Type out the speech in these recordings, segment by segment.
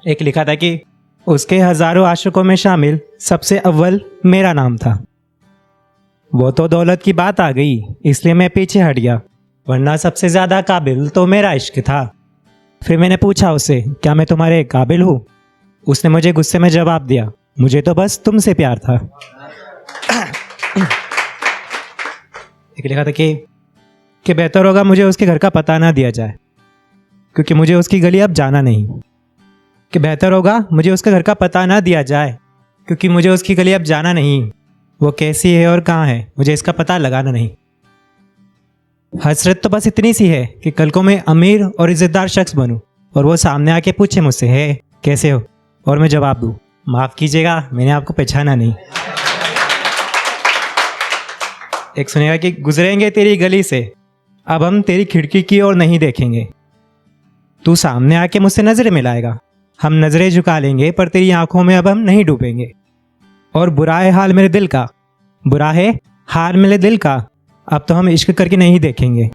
एक लिखा था कि उसके हजारों आशिकों में शामिल सबसे अव्वल मेरा नाम था। वो तो दौलत की बात आ गई इसलिए मैं पीछे हट गया, वरना सबसे ज़्यादा काबिल तो मेरा इश्क था। फिर मैंने पूछा उससे, क्या मैं तुम्हारे काबिल हूँ? उसने मुझे गुस्से में जवाब दिया, मुझे तो बस तुमसे प्यार था। एक लिखा था कि बेहतर होगा मुझे उसके घर का पता ना दिया जाए, क्योंकि मुझे उसकी गली अब जाना नहीं। कि बेहतर होगा मुझे उसके घर का पता ना दिया जाए, क्योंकि मुझे उसकी गली अब जाना नहीं। वो कैसी है और कहाँ है मुझे इसका पता लगाना नहीं। हसरत तो बस इतनी सी है कि कल को मैं अमीर और इज्जतदार शख्स बनूं और वो सामने आके पूछे मुझसे, है कैसे हो, और मैं जवाब दूं, माफ़ कीजिएगा मैंने आपको पहचाना नहीं। एक सुनेगा कि गुजरेंगे तेरी गली से, अब हम तेरी खिड़की की ओर नहीं देखेंगे। तू सामने आके मुझसे नजरें मिलाएगा, हम नजरें झुका लेंगे, पर तेरी आंखों में अब हम नहीं डूबेंगे। और बुरा है हाल मेरे दिल का, बुरा है हाल मेरे दिल का, अब तो हम इश्क करके नहीं देखेंगे।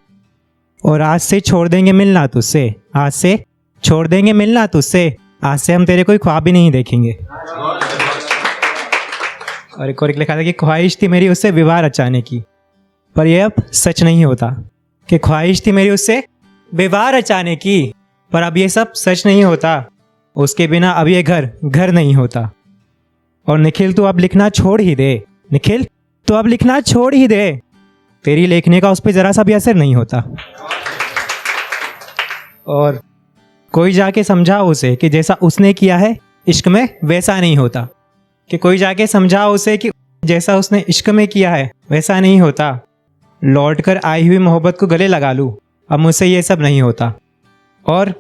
और आज से छोड़ देंगे मिलना तुझसे, आज से छोड़ देंगे मिलना तुझसे, आज से हम तेरे कोई ख्वाब भी नहीं देखेंगे। और एक और लिखा था कि ख्वाहिश थी मेरी उससे विवाह रचाने की, पर यह अब सच नहीं होता। कि ख्वाहिश थी मेरी उससे विवाह रचाने की, पर अब ये सब सच नहीं होता। उसके बिना अब ये घर घर नहीं होता। और निखिल तू अब लिखना छोड़ ही दे, निखिल तू अब लिखना छोड़ ही दे, तेरी लेखने का उस पर जरा सा भी असर नहीं होता। और कोई जाके समझाओ उसे कि जैसा उसने किया है इश्क में वैसा नहीं होता। कि कोई जाके समझाओ उसे कि जैसा उसने इश्क में किया है वैसा नहीं होता। लौट कर आई हुई मोहब्बत को गले लगा लूँ, अब मुझसे ये सब नहीं होता। और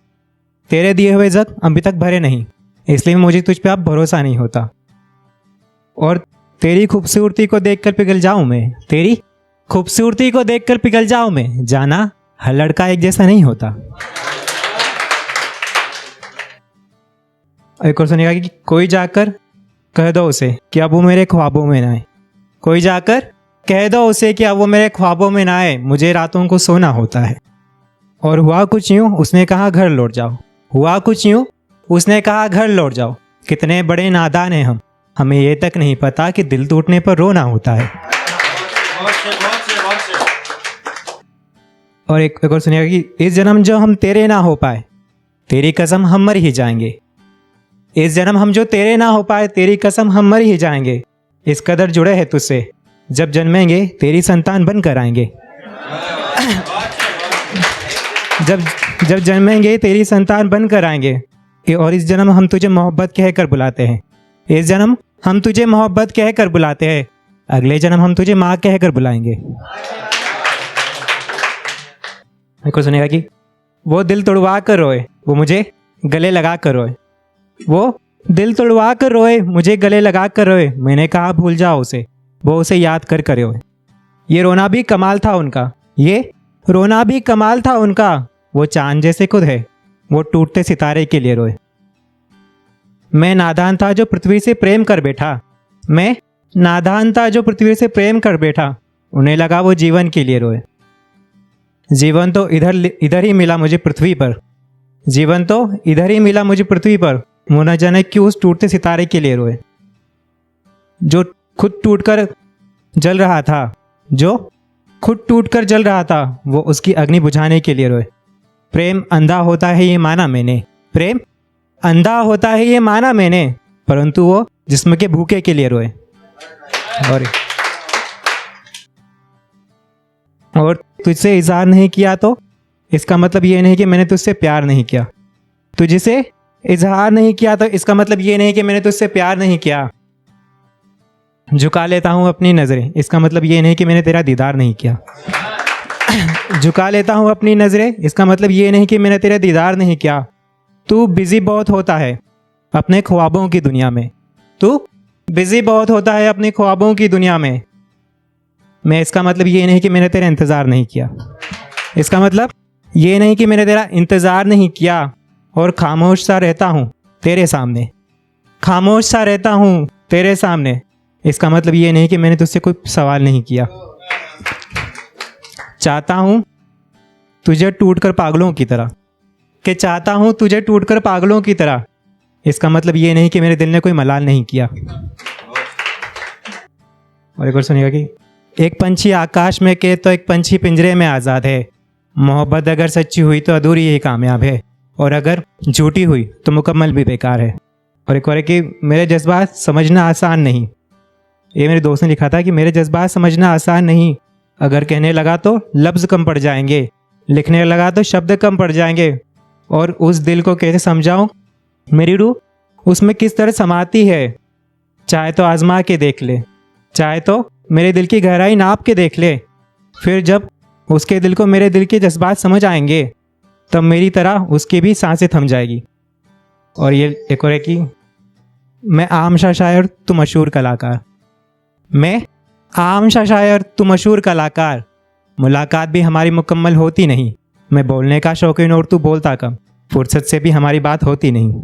तेरे दिए हुए जख्म अभी तक भरे नहीं, इसलिए मुझे तुझ पे अब भरोसा नहीं होता। और तेरी खूबसूरती को देखकर पिघल जाऊं मैं, तेरी खूबसूरती को देखकर पिघल जाऊं मैं, जाना हर लड़का एक जैसा नहीं होता। एक और सुनिएगा कि कोई जाकर कह दो उसे कि अब वो मेरे ख्वाबों में ना आए, कोई जाकर कह दो उसे कि अब वो मेरे ख्वाबों में ना आए, मुझे रातों को सोना होता है। और हुआ कुछ यूं उसने कहा घर लौट जाओ, हुआ कुछ यूं उसने कहा घर लौट जाओ, कितने बड़े नादान हैं हम, हमें ये तक नहीं पता कि दिल टूटने पर रोना होता है। और एक और सुनिएगा कि इस जन्म जो हम तेरे ना हो पाए, तेरी कसम हम मर ही जाएंगे। इस जन्म हम जो तेरे ना हो पाए, तेरी कसम हम मर ही जाएंगे। इस कदर जुड़े हैं तुझसे, जब जन्मेंगे तेरी संतान बन कर आएंगे। जब जन्मेंगे तेरी संतान बन कर आएंगे। और इस जन्म हम तुझे मोहब्बत कहकर बुलाते हैं, इस जन्म हम तुझे मोहब्बत कहकर बुलाते हैं, अगले जन्म हम तुझे माँ कहकर बुलाएंगे। मेरे को सुनेगा कि वो दिल तोड़वा कर रोए, वो मुझे गले लगा कर रोए, वो दिल तोड़वा कर रोए, मुझे गले लगा कर रोए। मैंने कहा भूल जाओ उसे, वो उसे याद कर रोए। ये रोना भी कमाल था उनका, ये रोना भी कमाल था उनका, वो चांद जैसे खुद है, वो टूटते सितारे के लिए रोए। मैं नादान था जो पृथ्वी से प्रेम कर बैठा, मैं नादान था जो पृथ्वी से प्रेम कर बैठा, उन्हें लगा वो जीवन के लिए रोए। जीवन तो इधर ही मिला मुझे पृथ्वी पर, जीवन तो इधर ही मिला मुझे पृथ्वी पर, वो न जाने क्यों उस टूटते सितारे के लिए रोए। जो खुद टूटकर जल रहा था, जो खुद टूटकर जल रहा था, वो उसकी अग्नि बुझाने के लिए रोए। प्रेम अंधा होता है ये माना मैंने, प्रेम अंधा होता है ये माना मैंने, परंतु वो जिस्म के भूखे के लिए रोए। और तुझसे इजहार नहीं किया तो इसका मतलब ये नहीं कि मैंने तुझसे प्यार नहीं किया, तुझसे इजहार नहीं किया तो इसका मतलब ये नहीं कि मैंने तुझसे प्यार नहीं किया। झुका लेता हूँ अपनी नज़रें, इसका मतलब ये नहीं कि मैंने तेरा दीदार नहीं किया। झुका लेता हूँ अपनी नज़रें, इसका मतलब ये नहीं कि मैंने तेरा दीदार नहीं किया। तू बिज़ी बहुत होता है अपने ख्वाबों की दुनिया में, तू बिज़ी बहुत होता है अपने ख्वाबों की दुनिया में। मैं इसका मतलब ये नहीं कि मैंने तेरा इंतज़ार नहीं किया, इसका मतलब ये नहीं कि मैंने तेरा इंतज़ार नहीं किया। और खामोश सा रहता हूँ तेरे सामने, खामोश सा रहता हूँ तेरे सामने, इसका मतलब ये नहीं कि मैंने तुझसे कोई सवाल नहीं किया। चाहता हूँ तुझे टूटकर पागलों की तरह, कि चाहता हूँ तुझे टूटकर पागलों की तरह, इसका मतलब ये नहीं कि मेरे दिल ने कोई मलाल नहीं किया। और एक और सुनिएगा कि एक पंछी आकाश में के तो एक पंछी पिंजरे में आज़ाद है। मोहब्बत अगर सच्ची हुई तो अधूरी ही कामयाब है, और अगर झूठी हुई तो मुकम्मल भी बेकार है। और एक और है कि मेरे जज्बात समझना आसान नहीं। ये मेरे दोस्त ने लिखा था कि मेरे जज्बात समझना आसान नहीं। अगर कहने लगा तो लफ्ज़ कम पड़ जाएंगे, लिखने लगा तो शब्द कम पड़ जाएंगे। और उस दिल को कैसे समझाऊं, मेरी रूह उसमें किस तरह समाती है। चाहे तो आजमा के देख ले, चाहे तो मेरे दिल की गहराई नाप के देख ले। फिर जब उसके दिल को मेरे दिल के जज्बात समझ आएंगे, तब मेरी तरह उसकी भी सांसें थम जाएगी। और ये एक और है कि मैं आम सा शायर तू मशहूर कलाकार। मैं आम सा शायर तू मशहूर कलाकार। मुलाकात भी हमारी मुकम्मल होती नहीं। मैं बोलने का शौकीन और तू बोलता कम। फुर्सत से भी हमारी बात होती नहीं।